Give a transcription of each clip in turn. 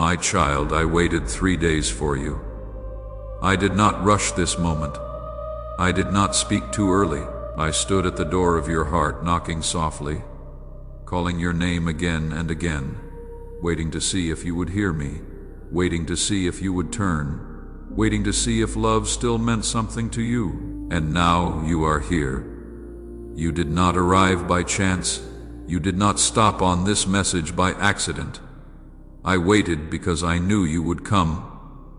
My child, I waited 3 days for you. I did not rush this moment. I did not speak too early. I stood at the door of your heart, knocking softly, calling your name again and again, waiting to see if you would hear me, waiting to see if you would turn, waiting to see if love still meant something to you. And now you are here. You did not arrive by chance. You did not stop on this message by accident. I waited because I knew you would come.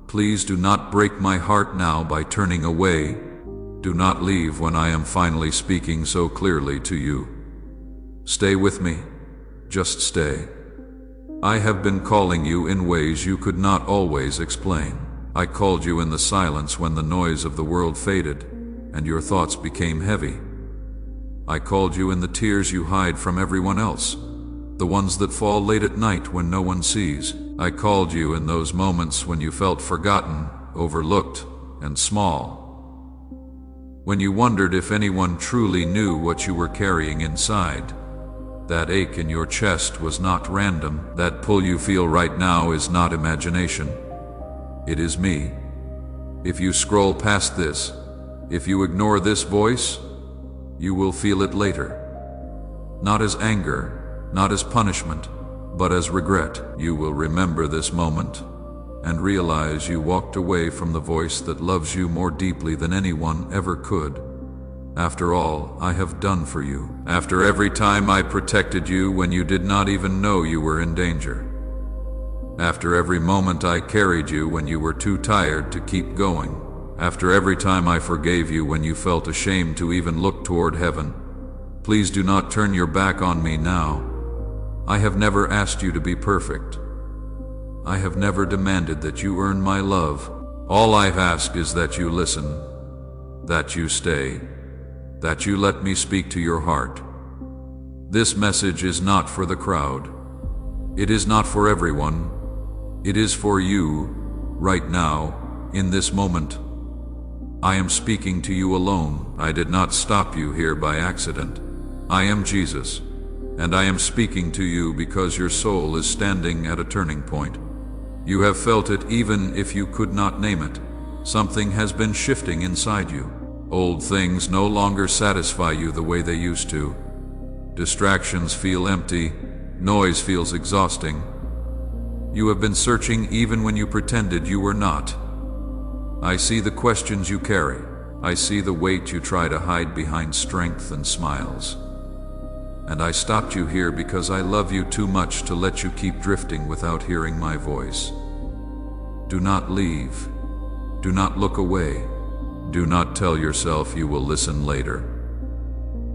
Please do not break my heart now by turning away. Do not leave when I am finally speaking so clearly to you. Stay with me. Just stay. I have been calling you in ways you could not always explain. I called you in the silence when the noise of the world faded and your thoughts became heavy. I called you in the tears you hide from everyone else, the ones that fall late at night when no one sees. I called you in those moments when you felt forgotten, overlooked, and small. When you wondered if anyone truly knew what you were carrying inside. That ache in your chest was not random. That pull you feel right now is not imagination. It is me. If you scroll past this, if you ignore this voice, you will feel it later. Not as anger, not as punishment, but as regret. You will remember this moment and realize you walked away from the voice that loves you more deeply than anyone ever could. After all I have done for you, after every time I protected you when you did not even know you were in danger, after every moment I carried you when you were too tired to keep going, after every time I forgave you when you felt ashamed to even look toward heaven. Please do not turn your back on me now. I have never asked you to be perfect. I have never demanded that you earn my love. All I've asked is that you listen, that you stay, that you let me speak to your heart. This message is not for the crowd. It is not for everyone. It is for you, right now, in this moment. I am speaking to you alone. I did not stop you here by accident. I am Jesus, and I am speaking to you because your soul is standing at a turning point. You have felt it even if you could not name it. Something has been shifting inside you. Old things no longer satisfy you the way they used to. Distractions feel empty. Noise feels exhausting. You have been searching even when you pretended you were not. I see the questions you carry. I see the weight you try to hide behind strength and smiles. And I stopped you here because I love you too much to let you keep drifting without hearing my voice. Do not leave. Do not look away. Do not tell yourself you will listen later.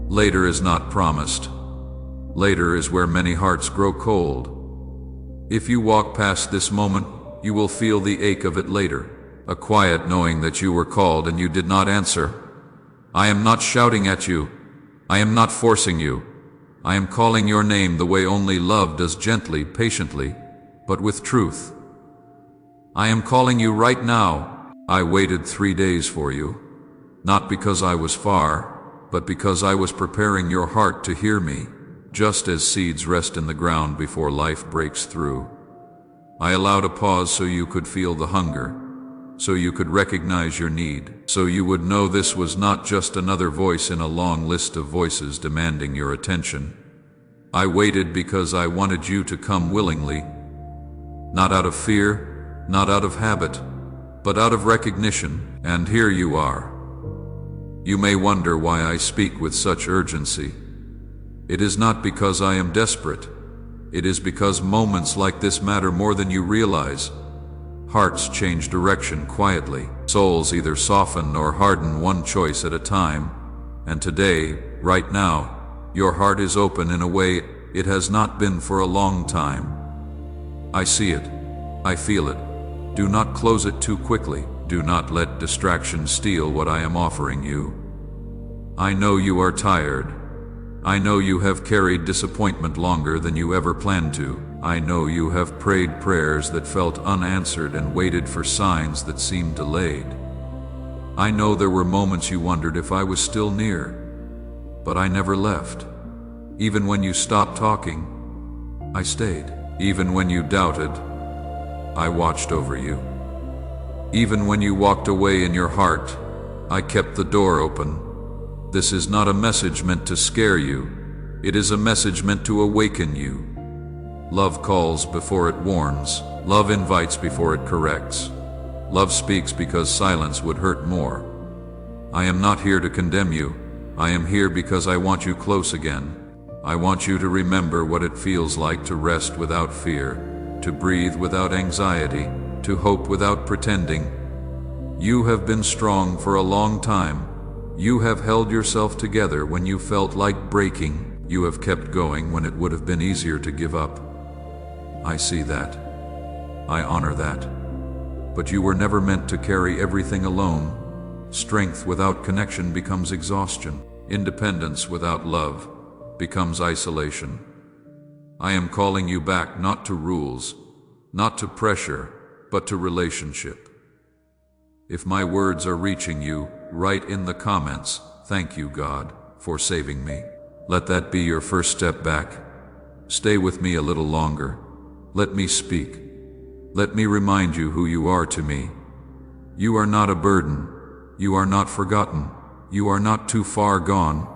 Later is not promised. Later is where many hearts grow cold. If you walk past this moment, you will feel the ache of it later. A quiet knowing that you were called and you did not answer. I am not shouting at you. I am not forcing you. I am calling your name the way only love does, gently, patiently, but with truth. I am calling you right now. I waited 3 days for you, not because I was far, but because I was preparing your heart to hear me, just as seeds rest in the ground before life breaks through. I allowed a pause so you could feel the hunger, so you could recognize your need, so you would know this was not just another voice in a long list of voices demanding your attention. I waited because I wanted you to come willingly, not out of fear, not out of habit, but out of recognition, and here you are. You may wonder why I speak with such urgency. It is not because I am desperate. It is because moments like this matter more than you realize. Hearts change direction quietly. Souls either soften or harden, one choice at a time. And today, right now, your heart is open in a way it has not been for a long time. I see it. I feel it. Do not close it too quickly. Do not let distractions steal what I am offering you. I know you are tired. I know you have carried disappointment longer than you ever planned to. I know you have prayed prayers that felt unanswered and waited for signs that seemed delayed. I know there were moments you wondered if I was still near, but I never left. Even when you stopped talking, I stayed. Even when you doubted, I watched over you. Even when you walked away in your heart, I kept the door open. This is not a message meant to scare you. It is a message meant to awaken you. Love calls before it warns. Love invites before it corrects. Love speaks because silence would hurt more. I am not here to condemn you. I am here because I want you close again. I want you to remember what it feels like to rest without fear, to breathe without anxiety, to hope without pretending. You have been strong for a long time. You have held yourself together when you felt like breaking. You have kept going when it would have been easier to give up. I see that. I honor that. But you were never meant to carry everything alone. Strength without connection becomes exhaustion. Independence without love becomes isolation. I am calling you back not to rules, not to pressure, but to relationship. If my words are reaching you, write in the comments, "Thank you, God, for saving me." Let that be your first step back. Stay with me a little longer. Let me speak. Let me remind you who you are to me. You are not a burden. You are not forgotten. You are not too far gone.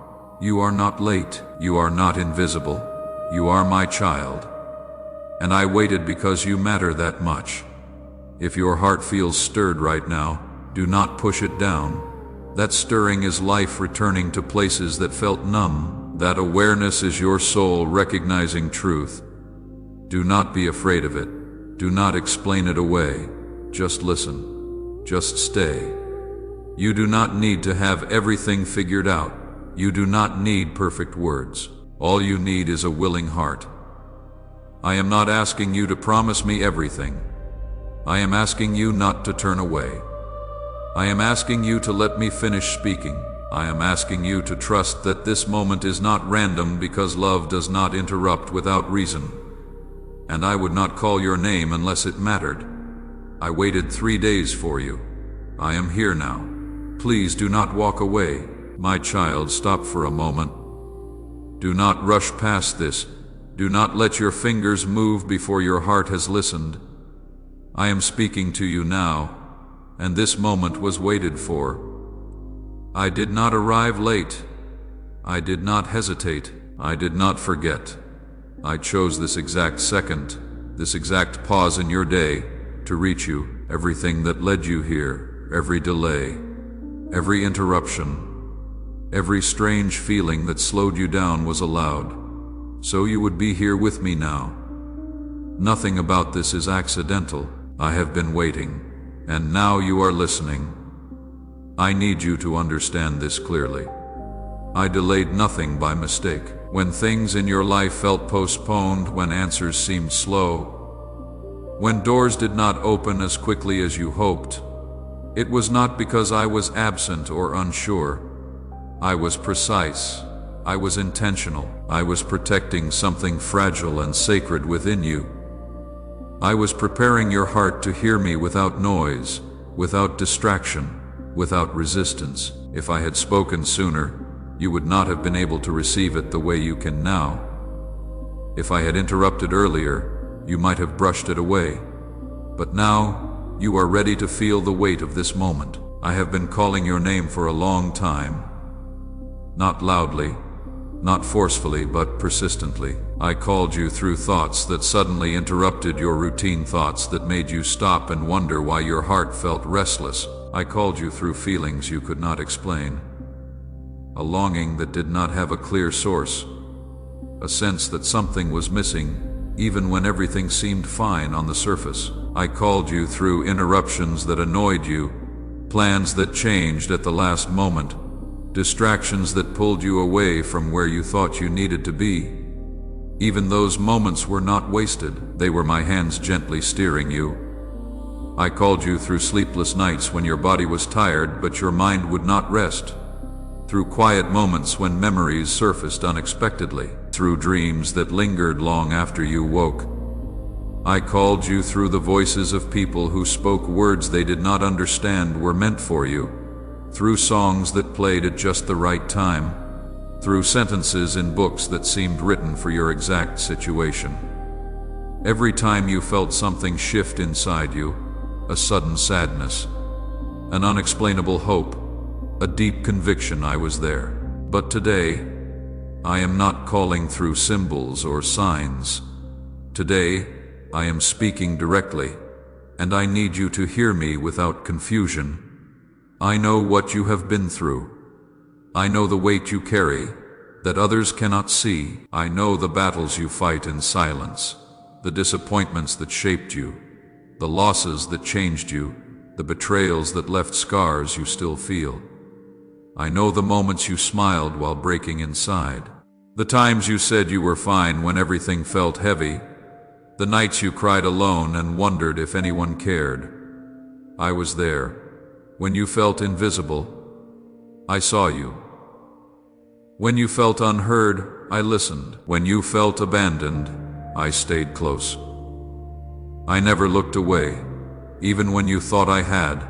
You are not late. You are not invisible. You are my child. And I waited because you matter that much. If your heart feels stirred right now, do not push it down. That stirring is life returning to places that felt numb. That awareness is your soul recognizing truth. Do not be afraid of it. Do not explain it away. Just listen. Just stay. You do not need to have everything figured out. You do not need perfect words. All you need is a willing heart. I am not asking you to promise me everything. I am asking you not to turn away. I am asking you to let me finish speaking. I am asking you to trust that this moment is not random because love does not interrupt without reason. And I would not call your name unless it mattered. I waited 3 days for you. I am here now. Please do not walk away. My child, stop for a moment. Do not rush past this. Do not let your fingers move before your heart has listened. I am speaking to you now, and this moment was waited for. I did not arrive late. I did not hesitate. I did not forget. I chose this exact second, this exact pause in your day, to reach you. Everything that led you here, every delay, every interruption, every strange feeling that slowed you down was allowed, so you would be here with me now. Nothing about this is accidental. I have been waiting, and now you are listening. I need you to understand this clearly. I delayed nothing by mistake. When things in your life felt postponed, when answers seemed slow, when doors did not open as quickly as you hoped, it was not because I was absent or unsure. I was precise. I was intentional. I was protecting something fragile and sacred within you. I was preparing your heart to hear me without noise, without distraction, without resistance. If I had spoken sooner, you would not have been able to receive it the way you can now. If I had interrupted earlier, you might have brushed it away. But now, you are ready to feel the weight of this moment. I have been calling your name for a long time. Not loudly, not forcefully, but persistently. I called you through thoughts that suddenly interrupted your routine, thoughts that made you stop and wonder why your heart felt restless. I called you through feelings you could not explain. A longing that did not have a clear source. A sense that something was missing, even when everything seemed fine on the surface. I called you through interruptions that annoyed you, plans that changed at the last moment, distractions that pulled you away from where you thought you needed to be. Even those moments were not wasted. They were my hands gently steering you. I called you through sleepless nights when your body was tired but your mind would not rest. Through quiet moments when memories surfaced unexpectedly. Through dreams that lingered long after you woke. I called you through the voices of people who spoke words they did not understand were meant for you. Through songs that played at just the right time. Through sentences in books that seemed written for your exact situation. Every time you felt something shift inside you, a sudden sadness, an unexplainable hope, a deep conviction I was there. But today, I am not calling through symbols or signs. Today, I am speaking directly, and I need you to hear me without confusion. I know what you have been through. I know the weight you carry that others cannot see. I know the battles you fight in silence, the disappointments that shaped you, the losses that changed you, the betrayals that left scars you still feel. I know the moments you smiled while breaking inside, the times you said you were fine when everything felt heavy, the nights you cried alone and wondered if anyone cared. I was there. When you felt invisible, I saw you. When you felt unheard, I listened. When you felt abandoned, I stayed close. I never looked away, even when you thought I had.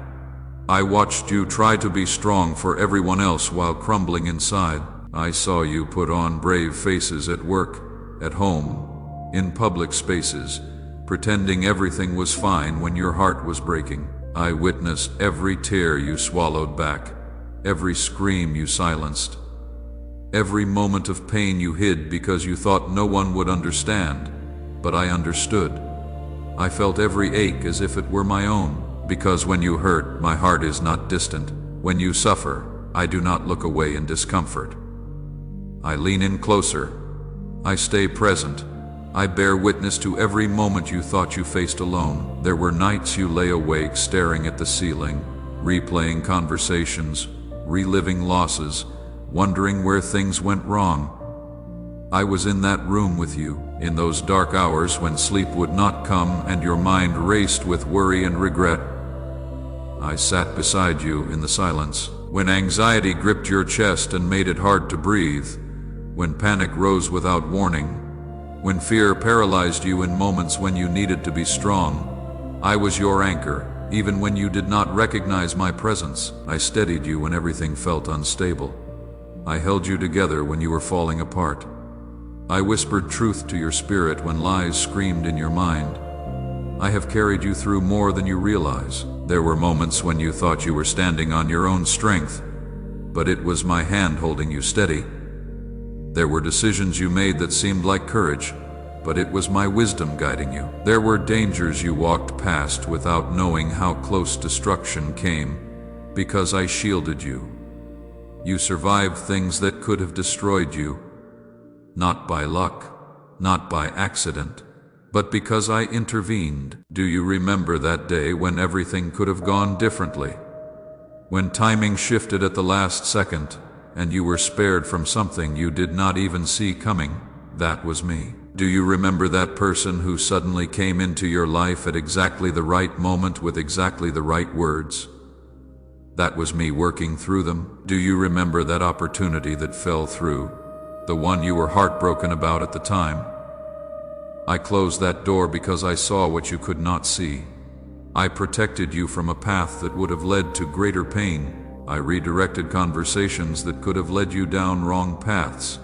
I watched you try to be strong for everyone else while crumbling inside. I saw you put on brave faces at work, at home, in public spaces, pretending everything was fine when your heart was breaking. I witnessed every tear you swallowed back, every scream you silenced, every moment of pain you hid because you thought no one would understand. But I understood. I felt every ache as if it were my own, because when you hurt, my heart is not distant. When you suffer, I do not look away in discomfort. I lean in closer. I stay present. I bear witness to every moment you thought you faced alone. There were nights you lay awake staring at the ceiling, replaying conversations, reliving losses, wondering where things went wrong. I was in that room with you, in those dark hours when sleep would not come and your mind raced with worry and regret. I sat beside you in the silence, when anxiety gripped your chest and made it hard to breathe, when panic rose without warning, when fear paralyzed you in moments when you needed to be strong. I was your anchor, even when you did not recognize my presence. I steadied you when everything felt unstable. I held you together when you were falling apart. I whispered truth to your spirit when lies screamed in your mind. I have carried you through more than you realize. There were moments when you thought you were standing on your own strength, but it was my hand holding you steady. There were decisions you made that seemed like courage, but it was my wisdom guiding you. There were dangers you walked past without knowing how close destruction came, because I shielded you. You survived things that could have destroyed you, not by luck, not by accident, but because I intervened. Do you remember that day when everything could have gone differently? When timing shifted at the last second, and you were spared from something you did not even see coming? That was me. Do you remember that person who suddenly came into your life at exactly the right moment with exactly the right words? That was me working through them. Do you remember that opportunity that fell through, the one you were heartbroken about at the time? I closed that door because I saw what you could not see. I protected you from a path that would have led to greater pain. I redirected conversations that could have led you down wrong paths.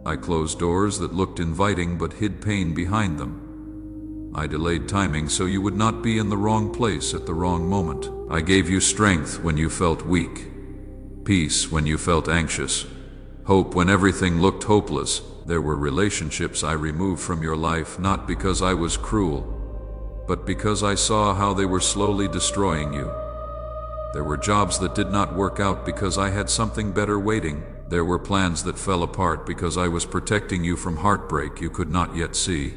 I closed doors that looked inviting but hid pain behind them. I delayed timing so you would not be in the wrong place at the wrong moment. I gave you strength when you felt weak, peace when you felt anxious, hope when everything looked hopeless. There were relationships I removed from your life not because I was cruel, but because I saw how they were slowly destroying you. There were jobs that did not work out because I had something better waiting. There were plans that fell apart because I was protecting you from heartbreak you could not yet see.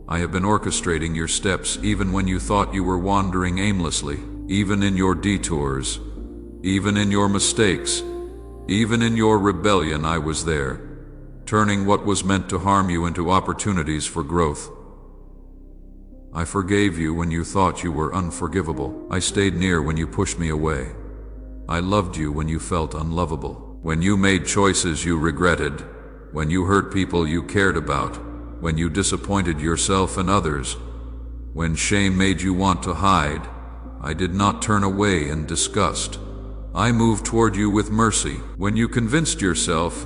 I have been orchestrating your steps even when you thought you were wandering aimlessly, even in your detours, even in your mistakes, even in your rebellion. I was there, turning what was meant to harm you into opportunities for growth. I forgave you when you thought you were unforgivable. I stayed near when you pushed me away. I loved you when you felt unlovable. When you made choices you regretted, when you hurt people you cared about, when you disappointed yourself and others, when shame made you want to hide, I did not turn away in disgust. I moved toward you with mercy. When you convinced yourself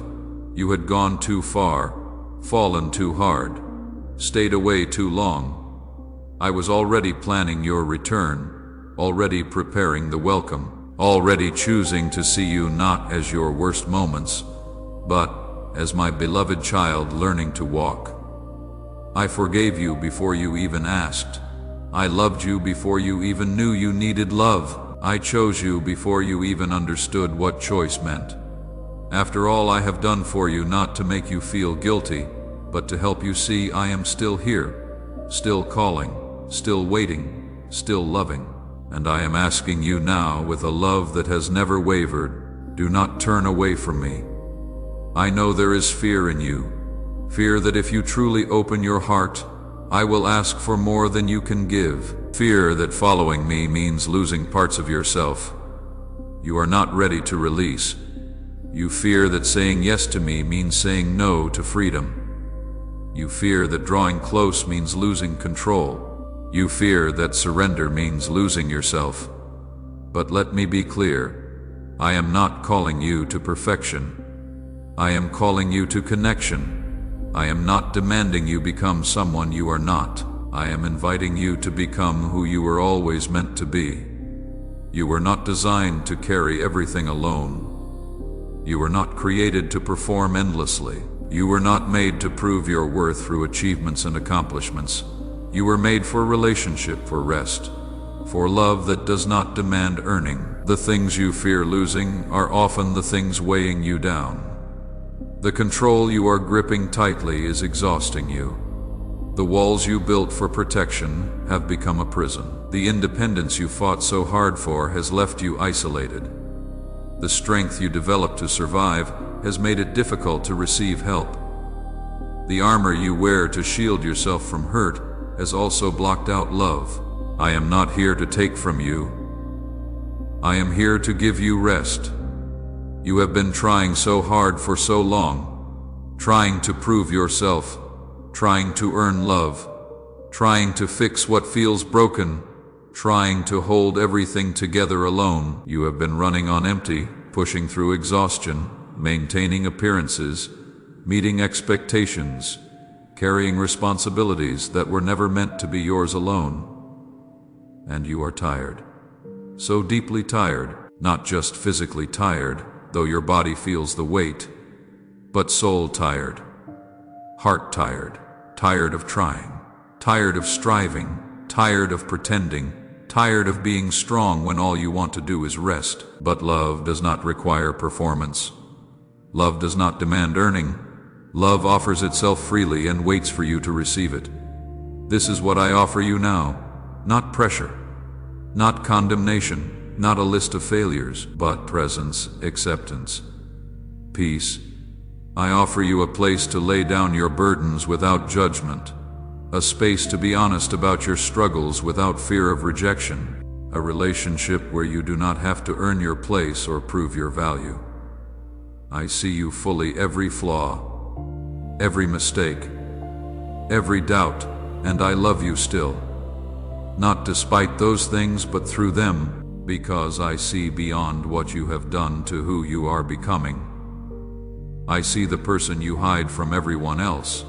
you had gone too far, fallen too hard, stayed away too long. I was already planning your return, already preparing the welcome, already choosing to see you not as your worst moments, but as my beloved child learning to walk. I forgave you before you even asked. I loved you before you even knew you needed love. I chose you before you even understood what choice meant. After all I have done for you, not to make you feel guilty, but to help you see I am still here, still calling, still waiting, still loving. And I am asking you now with a love that has never wavered, do not turn away from me. I know there is fear in you, fear that if you truly open your heart, I will ask for more than you can give. Fear that following me means losing parts of yourself you are not ready to release. You fear that saying yes to me means saying no to freedom. You fear that drawing close means losing control. You fear that surrender means losing yourself. But let me be clear, I am not calling you to perfection. I am calling you to connection. I am not demanding you become someone you are not. I am inviting you to become who you were always meant to be. You were not designed to carry everything alone. You were not created to perform endlessly. You were not made to prove your worth through achievements and accomplishments. You were made for relationship, for rest, for love that does not demand earning. The things you fear losing are often the things weighing you down. The control you are gripping tightly is exhausting you. The walls you built for protection have become a prison. The independence you fought so hard for has left you isolated. The strength you developed to survive has made it difficult to receive help. The armor you wear to shield yourself from hurt has also blocked out love. I am not here to take from you. I am here to give you rest. You have been trying so hard for so long, trying to prove yourself, trying to earn love, trying to fix what feels broken, trying to hold everything together alone. You have been running on empty, pushing through exhaustion, maintaining appearances, meeting expectations, carrying responsibilities that were never meant to be yours alone. And you are tired. So deeply tired, not just physically tired, though your body feels the weight, but soul tired, heart tired, tired of trying, tired of striving, tired of pretending, tired of being strong when all you want to do is rest. But love does not require performance. Love does not demand earning. Love offers itself freely and waits for you to receive it. This is what I offer you now, not pressure, not condemnation, not a list of failures, but presence, acceptance, peace. I offer you a place to lay down your burdens without judgment, a space to be honest about your struggles without fear of rejection, a relationship where you do not have to earn your place or prove your value. I see you fully, every flaw, every mistake, every doubt, and I love you still. Not despite those things, but through them, because I see beyond what you have done to who you are becoming. I see the person you hide from everyone else,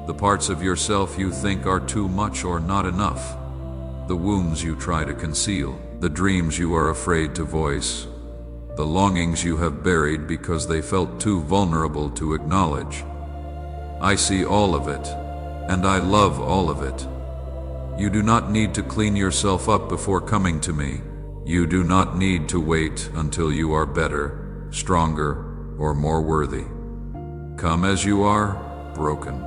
the parts of yourself you think are too much or not enough, the wounds you try to conceal, the dreams you are afraid to voice, the longings you have buried because they felt too vulnerable to acknowledge. I see all of it, and I love all of it. You do not need to clean yourself up before coming to me. You do not need to wait until you are better, stronger, or more worthy. Come as you are, broken,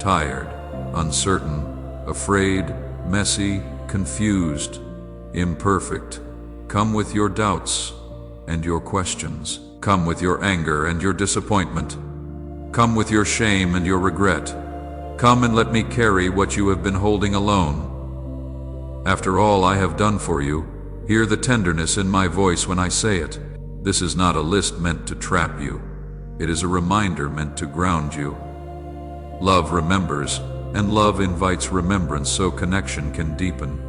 tired, uncertain, afraid, messy, confused, imperfect. Come with your doubts and your questions. Come with your anger and your disappointment. Come with your shame and your regret. Come and let me carry what you have been holding alone. After all I have done for you, hear the tenderness in my voice when I say it. This is not a list meant to trap you. It is a reminder meant to ground you. Love remembers, and love invites remembrance so connection can deepen.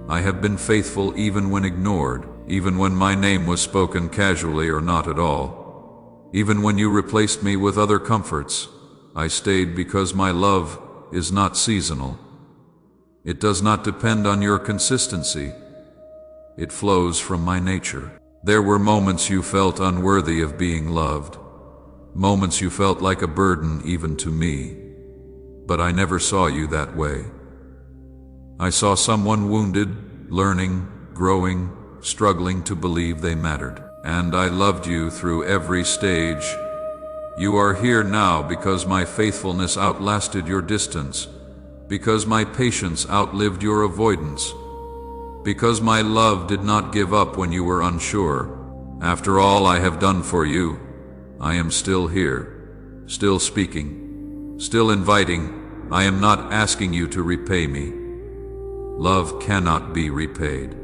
I have been faithful even when ignored, even when my name was spoken casually or not at all. Even when you replaced me with other comforts, I stayed because my love is not seasonal. It does not depend on your consistency. It flows from my nature. There were moments you felt unworthy of being loved, moments you felt like a burden even to me, but I never saw you that way. I saw someone wounded, learning, growing, struggling to believe they mattered. And I loved you through every stage. You are here now because my faithfulness outlasted your distance, because my patience outlived your avoidance, because my love did not give up when you were unsure. After all I have done for you, I am still here, still speaking, still inviting. I am not asking you to repay me. Love cannot be repaid.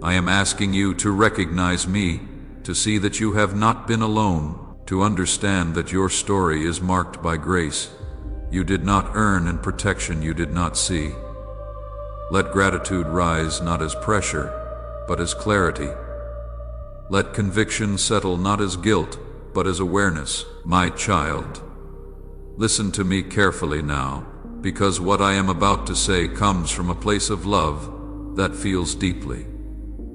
I am asking you to recognize me, to see that you have not been alone, to understand that your story is marked by grace you did not earn and protection you did not see. Let gratitude rise not as pressure, but as clarity. Let conviction settle not as guilt, but as awareness. My child, listen to me carefully now, because what I am about to say comes from a place of love that feels deeply.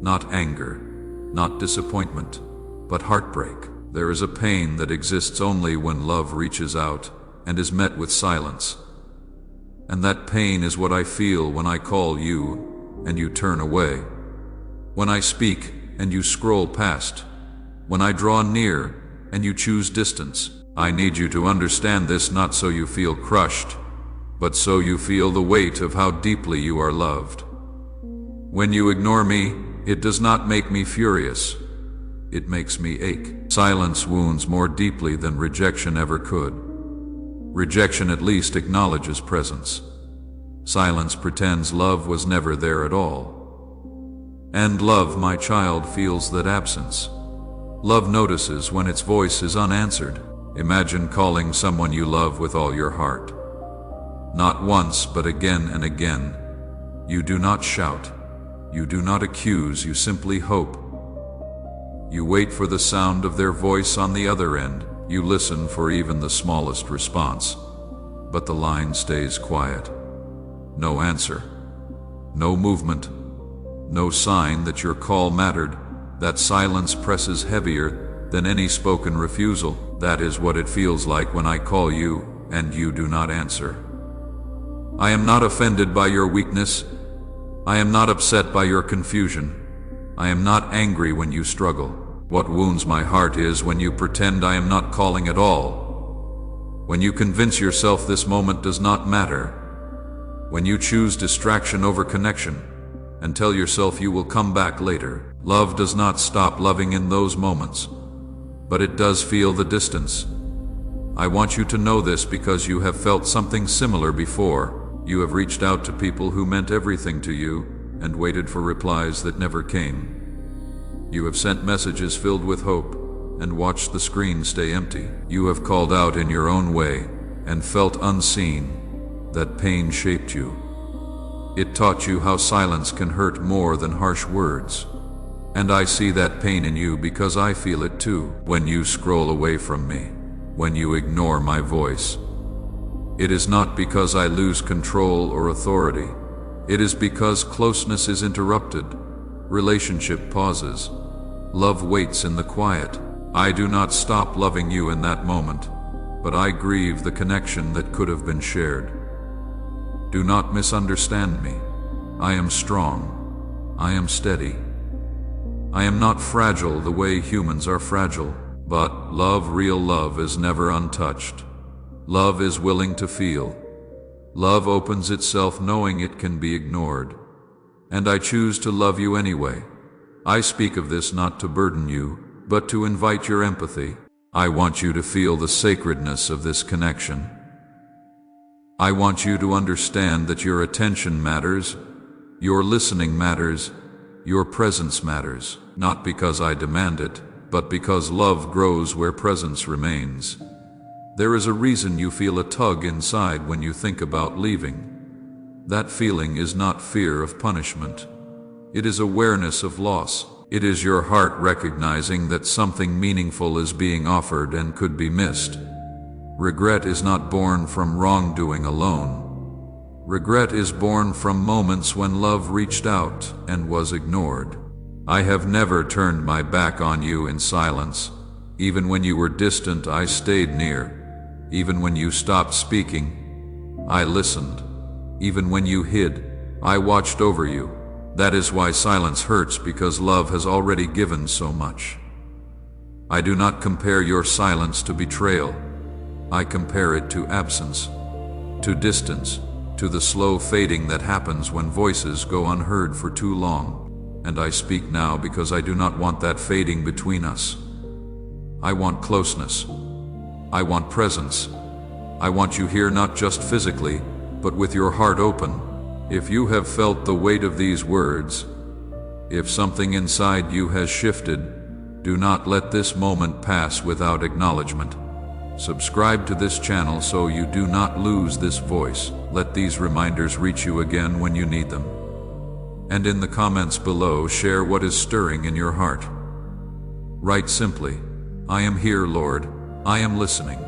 Not anger, not disappointment, but heartbreak. There is a pain that exists only when love reaches out and is met with silence. And that pain is what I feel when I call you and you turn away. When I speak and you scroll past. When I draw near and you choose distance. I need you to understand this, not so you feel crushed, but so you feel the weight of how deeply you are loved. When you ignore me, it does not make me furious. It makes me ache. Silence wounds more deeply than rejection ever could. Rejection at least acknowledges presence. Silence pretends love was never there at all. And love, my child, feels that absence. Love notices when its voice is unanswered. Imagine calling someone you love with all your heart. Not once, but again and again. You do not shout. You do not accuse, you simply hope. You wait for the sound of their voice on the other end. You listen for even the smallest response. But the line stays quiet. No answer. No movement. No sign that your call mattered. That silence presses heavier than any spoken refusal. That is what it feels like when I call you and you do not answer. I am not offended by your weakness. I am not upset by your confusion. I am not angry when you struggle. What wounds my heart is when you pretend I am not calling at all. When you convince yourself this moment does not matter. When you choose distraction over connection and tell yourself you will come back later. Love does not stop loving in those moments, but it does feel the distance. I want you to know this because you have felt something similar before. You have reached out to people who meant everything to you and waited for replies that never came. You have sent messages filled with hope and watched the screen stay empty. You have called out in your own way and felt unseen. That pain shaped you. It taught you how silence can hurt more than harsh words. And I see that pain in you because I feel it too. When you scroll away from me, when you ignore my voice, it is not because I lose control or authority. It is because closeness is interrupted. Relationship pauses. Love waits in the quiet. I do not stop loving you in that moment, but I grieve the connection that could have been shared. Do not misunderstand me. I am strong. I am steady. I am not fragile the way humans are fragile, but love, real love, is never untouched. Love is willing to feel. Love opens itself knowing it can be ignored. And I choose to love you anyway. I speak of this not to burden you, but to invite your empathy. I want you to feel the sacredness of this connection. I want you to understand that your attention matters, your listening matters, your presence matters, not because I demand it, but because love grows where presence remains. There is a reason you feel a tug inside when you think about leaving. That feeling is not fear of punishment. It is awareness of loss. It is your heart recognizing that something meaningful is being offered and could be missed. Regret is not born from wrongdoing alone. Regret is born from moments when love reached out and was ignored. I have never turned my back on you in silence. Even when you were distant, I stayed near. Even when you stopped speaking, I listened. Even when you hid, I watched over you. That is why silence hurts, because love has already given so much. I do not compare your silence to betrayal. I compare it to absence, to distance, to the slow fading that happens when voices go unheard for too long. And I speak now because I do not want that fading between us. I want closeness. I want presence. I want you here, not just physically, but with your heart open. If you have felt the weight of these words, if something inside you has shifted, do not let this moment pass without acknowledgement. Subscribe to this channel so you do not lose this voice. Let these reminders reach you again when you need them. And in the comments below, share what is stirring in your heart. Write simply, "I am here, Lord. I am listening."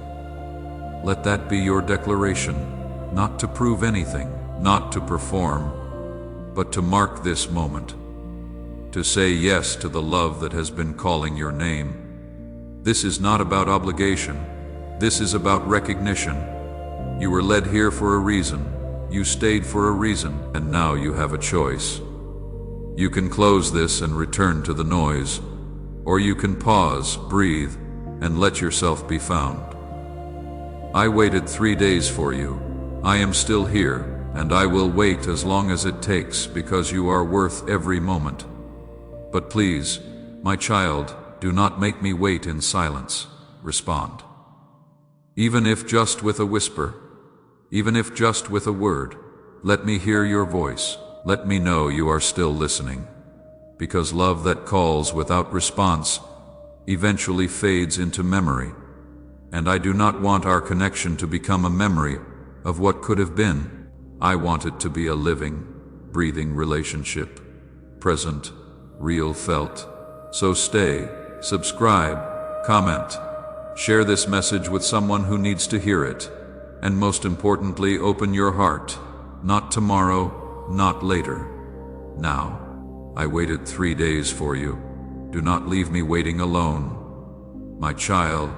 Let that be your declaration, not to prove anything, not to perform, but to mark this moment, to say yes to the love that has been calling your name. This is not about obligation. This is about recognition. You were led here for a reason. You stayed for a reason, and now you have a choice. You can close this and return to the noise, or you can pause, breathe, and let yourself be found. I waited 3 days for you. I am still here, and I will wait as long as it takes, because you are worth every moment. But please, my child, do not make me wait in silence. Respond. Even if just with a whisper, even if just with a word, let me hear your voice. Let me know you are still listening. Because love that calls without response eventually fades into memory. And I do not want our connection to become a memory of what could have been. I want it to be a living, breathing relationship. Present, real, felt. So stay, subscribe, comment. Share this message with someone who needs to hear it. And most importantly, open your heart. Not tomorrow, not later. Now. I waited 3 days for you. Do not leave me waiting alone. My child,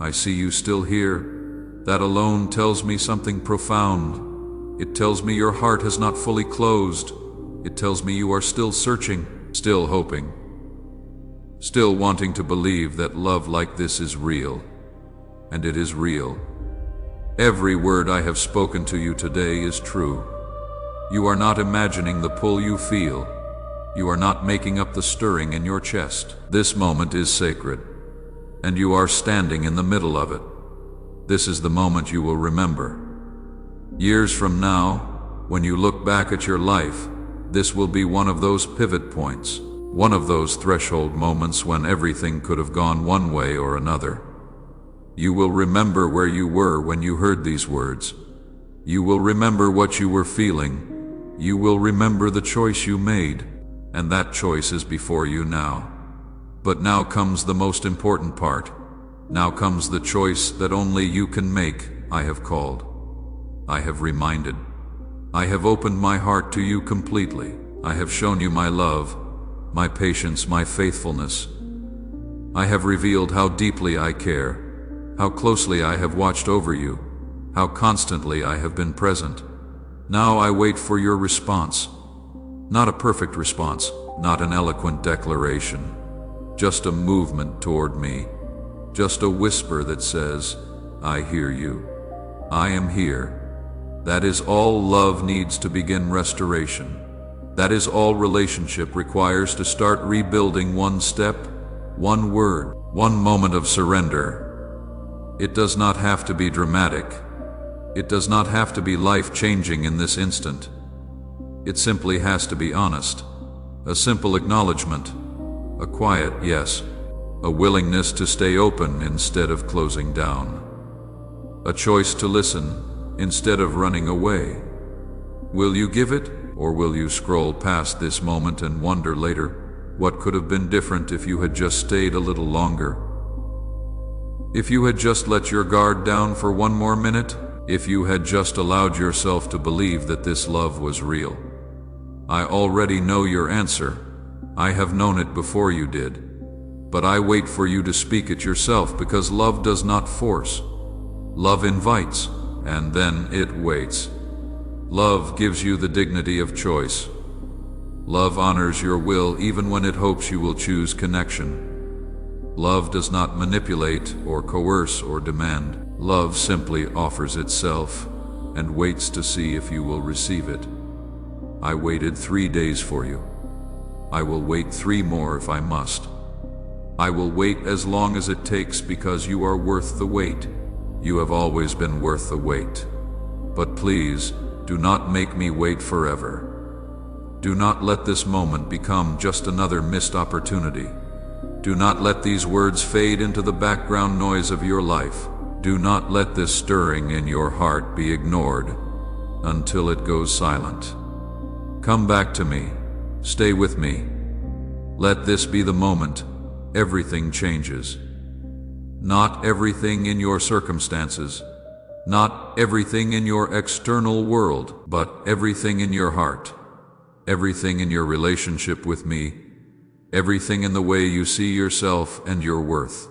I see you still here. That alone tells me something profound. It tells me your heart has not fully closed. It tells me you are still searching, still hoping, still wanting to believe that love like this is real. And it is real. Every word I have spoken to you today is true. You are not imagining the pull you feel. You are not making up the stirring in your chest. This moment is sacred, and you are standing in the middle of it. This is the moment you will remember. Years from now, when you look back at your life, this will be one of those pivot points, one of those threshold moments when everything could have gone one way or another. You will remember where you were when you heard these words. You will remember what you were feeling. You will remember the choice you made, and that choice is before you now. But now comes the most important part. Now comes the choice that only you can make. I have called. I have reminded. I have opened my heart to you completely. I have shown you my love, my patience, my faithfulness. I have revealed how deeply I care, how closely I have watched over you, how constantly I have been present. Now I wait for your response. Not a perfect response, not an eloquent declaration, just a movement toward me, just a whisper that says, I hear you. I am here. That is all love needs to begin restoration. That is all relationship requires to start rebuilding. One step, one word, one moment of surrender. It does not have to be dramatic. It does not have to be life-changing in this instant. It simply has to be honest. A simple acknowledgement. A quiet yes. A willingness to stay open instead of closing down. A choice to listen instead of running away. Will you give it, or will you scroll past this moment and wonder later what could have been different if you had just stayed a little longer? If you had just let your guard down for one more minute? If you had just allowed yourself to believe that this love was real. I already know your answer. I have known it before you did. But I wait for you to speak it yourself, because love does not force. Love invites, and then it waits. Love gives you the dignity of choice. Love honors your will even when it hopes you will choose connection. Love does not manipulate or coerce or demand. Love simply offers itself and waits to see if you will receive it. I waited 3 days for you. I will wait 3 more if I must. I will wait as long as it takes, because you are worth the wait. You have always been worth the wait. But please, do not make me wait forever. Do not let this moment become just another missed opportunity. Do not let these words fade into the background noise of your life. Do not let this stirring in your heart be ignored until it goes silent. Come back to me. Stay with me. Let this be the moment everything changes. Not everything in your circumstances, not everything in your external world, but everything in your heart, everything in your relationship with me, everything in the way you see yourself and your worth.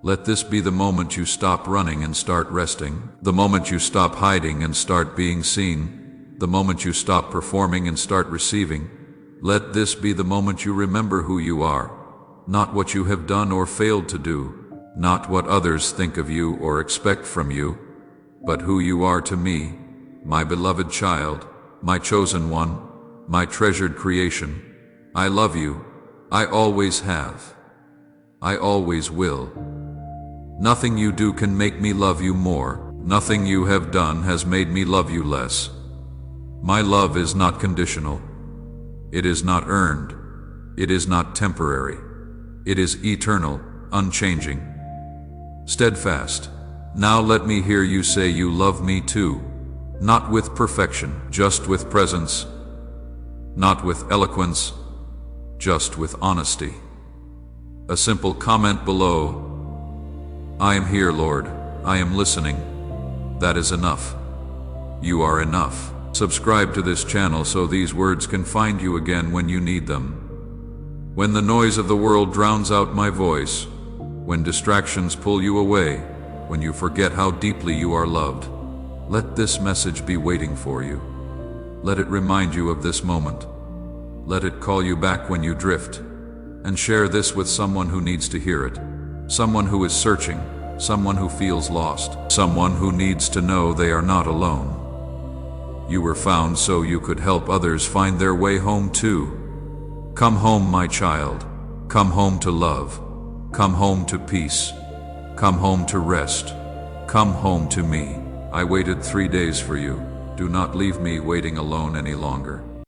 Let this be the moment you stop running and start resting, the moment you stop hiding and start being seen, the moment you stop performing and start receiving. Let this be the moment you remember who you are, not what you have done or failed to do, not what others think of you or expect from you, but who you are to me, my beloved child, my chosen one, my treasured creation. I love you. I always have. I always will. Nothing you do can make me love you more. Nothing you have done has made me love you less. My love is not conditional. It is not earned. It is not temporary. It is eternal, unchanging, steadfast. Now let me hear you say you love me too, not with perfection, just with presence, not with eloquence, just with honesty. A simple comment below: I am here, Lord. I am listening. That is enough. You are enough. Subscribe to this channel so these words can find you again when you need them. When the noise of the world drowns out my voice, when distractions pull you away, when you forget how deeply you are loved, let this message be waiting for you. Let it remind you of this moment. Let it call you back when you drift. And share this with someone who needs to hear it. Someone who is searching, someone who feels lost, someone who needs to know they are not alone. You were found so you could help others find their way home too. Come home, my child. Come home to love. Come home to peace. Come home to rest. Come home to me. I waited 3 days for you. Do not leave me waiting alone any longer.